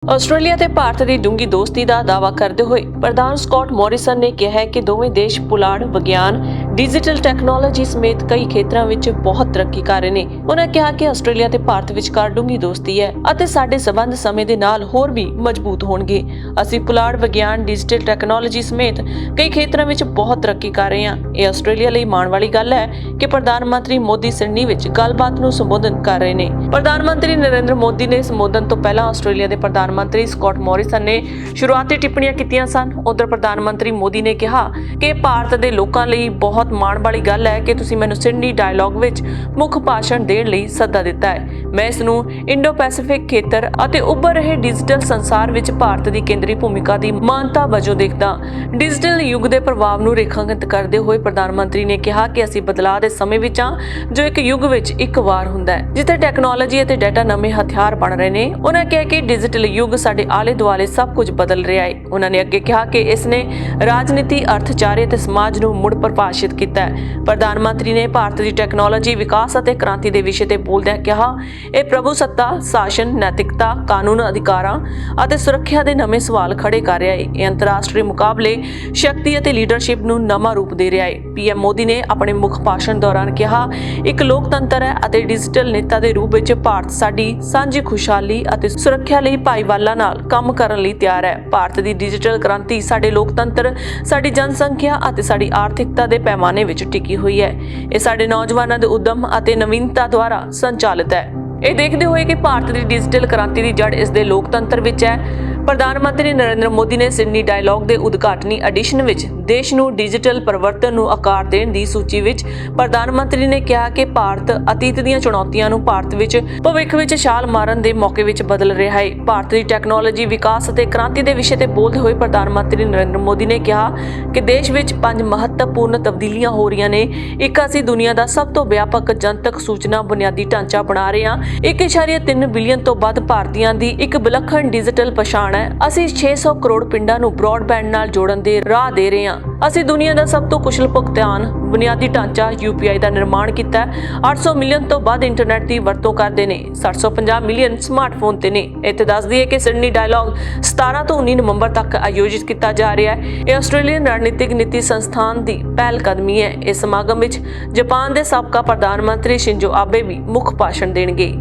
Australia ਤੇ ਭਾਰਤ ਦੀ ਡੂੰਘੀ ਦੋਸਤੀ ਦਾ ਦਾਅਵਾ ਕਰਦੇ ਹੋਏ ਪ੍ਰਧਾਨ ਸਕਾਟ ਮੋਰਿਸਨ ਨੇ ਕਿਹਾ ਹੈ ਕਿ ਦੋਵੇਂ ਦੇਸ਼ ਪੁਲਾੜ, ਵਿਗਿਆਨ, ਡਿਜੀਟਲ ਟੈਕਨੋਲੋਜੀ ਸਮੇਤ ਕਈ ਖੇਤਰਾਂ ਵਿੱਚ ਬਹੁਤ ਤਰੱਕੀ ਕਰ ਰਹੇ ਨੇ। ਉਹਨਾਂ ਕਿਹਾ ਕਿ ਆਸਟ੍ਰੇਲੀਆ ਤੇ ਭਾਰਤ ਵਿਚਕਾਰ ਡੂੰਘੀ ਦੋਸਤੀ ਹੈ ਅਤੇ ਸਾਡੇ ਸਬੰਧ ਸਮੇਂ ਦੇ ਨਾਲ ਹੋਰ ਵੀ ਮਜ਼ਬੂਤ ਹੋਣਗੇ। ਅਸੀਂ ਪੁਲਾੜ, ਵਿਗਿਆਨ, ਡਿਜੀਟਲ ਟੈਕਨੋਲੋਜੀ ਸਮੇਤ ਕਈ ਖੇਤਰਾਂ ਵਿੱਚ ਬਹੁਤ ਤਰੱਕੀ ਕਰ ਰਹੇ ਹਾਂ। ਇਹ ਆਸਟ੍ਰੇਲੀਆ ਲਈ ਮਾਣ ਵਾਲੀ ਗੱਲ ਹੈ ਕਿ ਪ੍ਰਧਾਨ ਮੰਤਰੀ ਮੋਦੀ ਸਿਡਨੀ ਵਿੱਚ ਗੱਲਬਾਤ ਨੂੰ ਸੰਬੋਧਨ ਕਰ ਰਹੇ ਨੇ। ਪ੍ਰਧਾਨ ਮੰਤਰੀ ਨਰਿੰਦਰ ਮੋਦੀ ਨੇ ਸੰਬੋਧਨ ਤੋਂ ਪਹਿਲਾਂ ਆਸਟ੍ਰੇਲੀਆ ਦੇ ਪ੍ਰਧਾਨ ਮੰਤਰੀ ਸਕਾਟ ਮੋਰਿਸਨ ਨੇ ਸ਼ੁਰੂਆਤੀ ਟਿੱਪਣੀਆਂ ਕੀਤੀਆਂ ਸਨ। ਉਧਰ ਪ੍ਰਧਾਨ ਮੰਤਰੀ ਮੋਦੀ ਨੇ ਕਿਹਾ ਕਿ ਭਾਰਤ ਦੇ ਲੋਕਾਂ ਲਈ ਬਹੁਤ ਮਾਣ ਵਾਲੀ ਗੱਲ ਹੈ ਕਿ ਤੁਸੀਂ ਮੈਨੂੰ ਸਿਡਨੀ ਡਾਇਲੌਗ ਵਿੱਚ ਮੁੱਖ ਭਾਸ਼ਣ ਦੇਣ ਲਈ ਸੱਦਾ ਦਿੱਤਾ ਹੈ। ਮੈਂ ਇਸ ਨੂੰ ਇੰਡੋ ਪੈਸੀਫਿਕ ਖੇਤਰ ਅਤੇ ਉੱਭਰ ਰਹੇ ਡਿਜੀਟਲ ਸੰਸਾਰ ਵਿੱਚ ਭਾਰਤ ਦੀ ਕੇਂਦਰੀ ਭੂਮਿਕਾ ਦੀ ਮਾਨਤਾ ਵਜੋਂ ਦੇਖਦਾ। ਡਿਜੀਟਲ ਯੁੱਗ ਦੇ ਪ੍ਰਭਾਵ ਨੂੰ ਰੇਖਾਂਕਿਤ ਕਰਦੇ ਹੋਏ ਪ੍ਰਧਾਨ ਮੰਤਰੀ ਨੇ ਕਿਹਾ ਕਿ ਅਸੀਂ ਬਦਲਾਅ ਦੇ ਸਮੇਂ ਵਿੱਚ ਹਾਂ, ਜੋ ਇੱਕ ਯੁੱਗ ਵਿੱਚ ਇੱਕ ਵਾਰ ਹੁੰਦਾ ਹੈ ਜਿੱਥੇ ਟੈਕਨੋਲੋਜੀ ਅਤੇ ਡਾਟਾ ਨਵੇਂ ਹਥਿਆਰ ਬਣ ਰਹੇ ਨੇ। ਉਹਨਾਂ ਕਿਹਾ ਕਿ ਡਿਜੀਟਲ ਯੁੱਗ ਸਾਡੇ ਆਲੇ ਦੁਆਲੇ ਸਭ ਕੁਝ ਬਦਲ ਰਿਹਾ ਹੈ। ਉਹਨਾਂ ਨੇ ਅੱਗੇ ਕਿਹਾ ਕਿ ਇਸ ਨੇ ਰਾਜਨੀਤੀ, ਅਰਥਚਾਰੇ ਅਤੇ ਸਮਾਜ ਨੂੰ ਮੁੜ ਪਰਿਭਾਸ਼ਿਤ ਕੀਤਾ ਹੈ। ਪ੍ਰਧਾਨ ਮੰਤਰੀ ਨੇ ਭਾਰਤ ਦੀ ਟੈਕਨੋਲੋਜੀ ਵਿਕਾਸ ਅਤੇ ਕ੍ਰਾਂਤੀ ਦੇ ਵਿਸ਼ੇ ਤੇ ਬੋਲਦਿਆਂ ਕਿਹਾ, ਇਹ ਪ੍ਰਭੂ ਸੱਤਾ, ਸ਼ਾਸਨ, ਨੈਤਿਕਤਾ, ਕਾਨੂੰਨ ਅਧਿਕਾਰਾਂ ਅਤੇ ਸੁਰੱਖਿਆ ਦੇ ਨਵੇਂ ਸਵਾਲ ਖੜੇ ਕਰ ਰਿਹਾ ਹੈ। ਇਹ ਅੰਤਰਰਾਸ਼ਟਰੀ ਮੁਕਾਬਲੇ, ਸ਼ਕਤੀ ਅਤੇ ਲੀਡਰਸ਼ਿਪ ਨੂੰ ਨਵਾਂ ਰੂਪ ਦੇ ਰਿਹਾ ਹੈ। ਪੀਐਮ ਮੋਦੀ ਨੇ ਆਪਣੇ ਮੁੱਖ ਭਾਸ਼ਣ ਦੌਰਾਨ ਕਿਹਾ, ਇੱਕ ਲੋਕਤੰਤਰ ਹੈ ਅਤੇ ਡਿਜੀਟਲ ਨੇਤਾ ਦੇ ਰੂਪ ਵਿੱਚ ਭਾਰਤ ਸਾਡੀ ਸਾਂਝੀ ਖੁਸ਼ਹਾਲੀ ਅਤੇ ਸੁਰੱਖਿਆ ਲਈ ਭਾਈਵਾਲਾਂ ਨਾਲ ਕੰਮ ਕਰਨ ਲਈ ਤਿਆਰ ਹੈ। ਭਾਰਤ ਦੀ ਡਿਜੀਟਲ ਕ੍ਰਾਂਤੀ ਸਾਡੇ ਲੋਕਤੰਤਰ, ਸਾਡੀ ਜਨਸੰਖਿਆ ਅਤੇ ਸਾਡੀ ਆਰਥਿਕਤਾ ਦੇ ਪੈਮਾਨੇ ਵਿੱਚ ਟਿਕੀ ਹੋਈ ਹੈ। ਇਹ ਸਾਡੇ ਨੌਜਵਾਨਾਂ ਦੇ ਉਦਮ ਅਤੇ ਨਵੀਨਤਾ ਦੁਆਰਾ ਸੰਚਾਲਿਤ ਹੈ। ਇਹ ਦੇਖਦੇ ਹੋਏ ਕਿ ਭਾਰਤ ਦੀ ਡਿਜੀਟਲ ਕ੍ਰਾਂਤੀ ਦੀ ਜੜ ਇਸ ਦੇ ਲੋਕਤੰਤਰ ਵਿੱਚ ਹੈ, ਪ੍ਰਧਾਨ ਮੰਤਰੀ ਨਰਿੰਦਰ ਮੋਦੀ ਨੇ ਸਿਡਨੀ ਡਾਇਲੌਗ ਦੇ ਉਦਘਾਟਨੀ ਐਡੀਸ਼ਨ ਵਿੱਚ ਦੇਸ਼ ਨੂੰ ਡਿਜੀਟਲ ਪਰਿਵਰਤਨ ਨੂੰ ਆਕਾਰ ਦੇਣ ਦੀ ਸੂਚੀ ਵਿੱਚ ਪ੍ਰਧਾਨ ਮੰਤਰੀ ਨੇ ਕਿਹਾ ਕਿ ਭਾਰਤ ਅਤੀਤ ਦੀਆਂ ਚੁਣੌਤੀਆਂ ਨੂੰ ਭਾਰਤ ਵਿੱਚ ਭਵਿੱਖ ਵਿੱਚ ਛਾਲ ਮਾਰਨ ਦੇ ਮੌਕੇ ਵਿੱਚ ਬਦਲ ਰਿਹਾ ਹੈ। ਭਾਰਤ ਦੀ ਟੈਕਨੋਲੋਜੀ ਵਿਕਾਸ ਅਤੇ ਕ੍ਰਾਂਤੀ ਦੇ ਵਿਸ਼ੇ ਤੇ ਬੋਲਦੇ ਹੋਏ ਪ੍ਰਧਾਨ ਮੰਤਰੀ ਨਰਿੰਦਰ ਮੋਦੀ ਨੇ ਕਿਹਾ ਕਿ ਦੇਸ਼ ਵਿੱਚ 5 ਮਹੱਤਵਪੂਰਨ ਤਬਦੀਲੀਆਂ ਹੋ ਰਹੀਆਂ ਨੇ। ਇੱਕ, ਅਸੀਂ ਦੁਨੀਆ ਦਾ ਸਭ ਤੋਂ ਵਿਆਪਕ ਜਨਤਕ ਸੂਚਨਾ ਬੁਨਿਆਦੀ ਢਾਂਚਾ ਬਣਾ ਰਹੇ ਹਾਂ। 1.3 ਬਿਲੀਅਨ ਤੋਂ ਵੱਧ ਭਾਰਤੀਆਂ ਦੀ ਇੱਕ ਵਿਲੱਖਣ ਡਿਜੀਟਲ ਪਛਾਣ ਹੈ। ਅਸੀਂ 600 ਕਰੋੜ ਪਿੰਡਾਂ ਨੂੰ ਬ੍ਰੌਡਬੈਂਡ ਨਾਲ ਜੋੜਨ ਦੇ ਰਾਹ ਦੇ ਰਹੇ ਹਾਂ। ਅਸੀਂ ਦੁਨੀਆ ਦਾ ਸਭ ਤੋਂ ਕੁਸ਼ਲ ਭੁਗਤਾਨ ਬੁਨਿਆਦੀ ਢਾਂਚਾ UPI ਦਾ ਨਿਰਮਾਣ ਕੀਤਾ ਹੈ। 800 ਮਿਲੀਅਨ ਤੋਂ ਵੱਧ ਇੰਟਰਨੈਟ ਦੀ ਵਰਤੋਂ ਕਰਦੇ ਨੇ। 750 ਮਿਲੀਅਨ ਸਮਾਰਟਫੋਨ ਤੇ ਨੇ। ਇੱਥੇ ਦੱਸ ਦਈਏ ਕਿ ਸਿਡਨੀ ਡਾਇਲੌਗ 17 ਤੋਂ 19 ਨਵੰਬਰ ਤੱਕ ਆਯੋਜਿਤ ਕੀਤਾ ਜਾ ਰਿਹਾ ਹੈ। ਇਹ ਆਸਟ੍ਰੇਲੀਅਨ ਰਣਨੀਤਿਕ ਨੀਤੀ ਸੰਸਥਾਨ ਦੀ ਪਹਿਲ ਕਦਮੀ ਹੈ। ਇਸ ਸਮਾਗਮ ਵਿੱਚ ਜਾਪਾਨ ਦੇ ਸਾਬਕਾ ਪ੍ਰਧਾਨ ਮੰਤਰੀ ਸ਼ਿੰਜੋ ਆਬੇ ਵੀ ਮੁੱਖ ਭਾਸ਼ਣ ਦੇਣਗੇ।